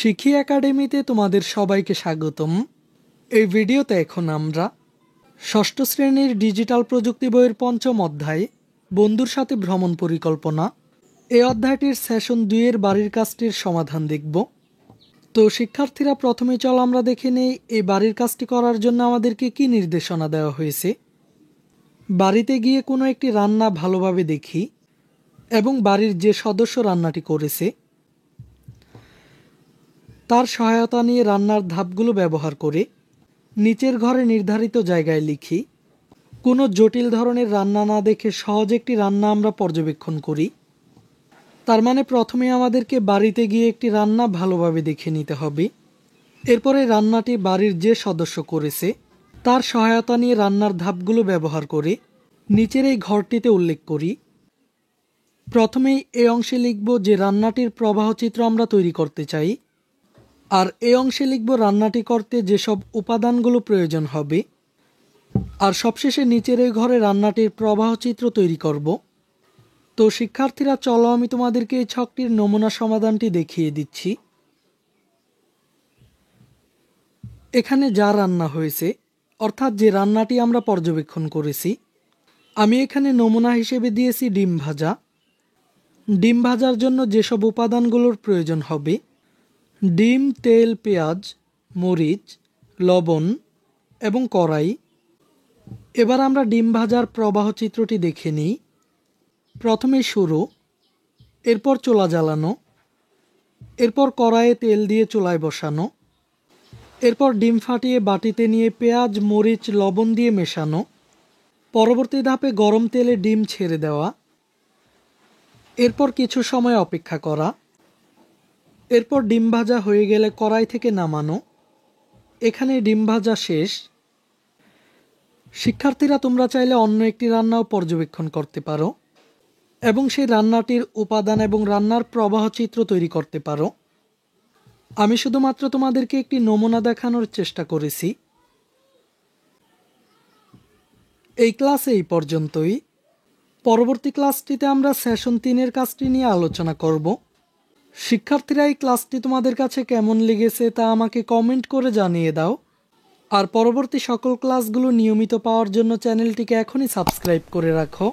শিখি একাডেমিতে তোমাদের সবাইকে স্বাগতম। এই ভিডিওতে এখন আমরা ষষ্ঠ শ্রেণীর ডিজিটাল প্রযুক্তি বইয়ের পঞ্চম অধ্যায় বন্ধুর সাথে ভ্রমণ পরিকল্পনা এই অধ্যায়টির সেশন 2 এর বাড়ির কাজটির সমাধান দেখব। তো শিক্ষার্থীরা, প্রথমে চলো আমরা দেখে নেই এই বাড়ির কাজটি করার জন্য আমাদেরকে কি নির্দেশনা দেওয়া হয়েছে। বাড়িতে গিয়ে কোনো একটি রান্না ভালোভাবে দেখি এবং বাড়ির যে সদস্য রান্নাটি করেছে তার সহায়তা নিয়ে রান্নার ধাপগুলো ব্যবহার করে নিচের ঘরে নির্ধারিত জায়গায় লিখি। কোনো জটিল ধরনের রান্না না দেখে সহজ একটি রান্না আমরা পর্যবেক্ষণ করি। তার মানে প্রথমে আমাদেরকে বাড়িতে গিয়ে একটি রান্না ভালোভাবে দেখে নিতে হবে। এরপরে রান্নাটি বাড়ির যে সদস্য করেছে তার সহায়তা নিয়ে রান্নার ধাপগুলো ব্যবহার করে নিচের এই ঘরটিতে উল্লেখ করি। প্রথমেই এই অংশে লিখব যে রান্নাটির প্রবাহচিত্র আমরা তৈরি করতে চাই, আর এই অংশে লিখব রান্নাটি করতে যেসব উপাদানগুলো প্রয়োজন হবে, আর সবশেষে নিচের এই ঘরে রান্নাটির প্রবাহচিত্র তৈরি করব। তো শিক্ষার্থীরা, চলো আমি তোমাদেরকে এই ছকটির নমুনা সমাধানটি দেখিয়ে দিচ্ছি। এখানে যা রান্না হয়েছে, অর্থাৎ যে রান্নাটি আমরা পর্যবেক্ষণ করেছি, আমি এখানে নমুনা হিসেবে দিয়েছি ডিম ভাজা। ডিম ভাজার জন্য যেসব উপাদানগুলোর প্রয়োজন হবে: ডিম, তেল, পেঁয়াজ, মরিচ, লবণ এবং কড়াই। এবার আমরা ডিম ভাজার প্রবাহ চিত্রটি দেখে নিই। প্রথমে শুরু, এরপর চুলা জ্বালানো, এরপর কড়াইয়ে তেল দিয়ে চুলায় বসানো, এরপর ডিম ফাটিয়ে বাটিতে নিয়ে পেঁয়াজ, মরিচ, লবণ দিয়ে মেশানো, পরবর্তী ধাপে গরম তেলে ডিম ছেড়ে দেওয়া, এরপর কিছু সময় অপেক্ষা করা, এরপর ডিম ভাজা হয়ে গেলে কড়াই থেকে নামানো। এখানে ডিম ভাজা শেষ। শিক্ষার্থীরা, তোমরা চাইলে অন্য একটি রান্নাও পর্যবেক্ষণ করতে পারো এবং সেই রান্নাটির উপাদান এবং রান্নার প্রবাহ চিত্র তৈরি করতে পারো। আমি শুধুমাত্র তোমাদেরকে একটি নমুনা দেখানোর চেষ্টা করেছি। এই ক্লাসে এই পর্যন্তই। পরবর্তী ক্লাসটিতে আমরা সেশন 3 এর কাজটি নিয়ে আলোচনা করব। শিক্ষার্থীরা, এই ক্লাসটি তোমাদের কাছে কেমন লেগেছে তা আমাকে কমেন্ট করে জানিয়ে দাও। আর পরবর্তী সকল ক্লাসগুলো নিয়মিত পাওয়ার জন্য চ্যানেলটিকে এখনই সাবস্ক্রাইব করে রাখো।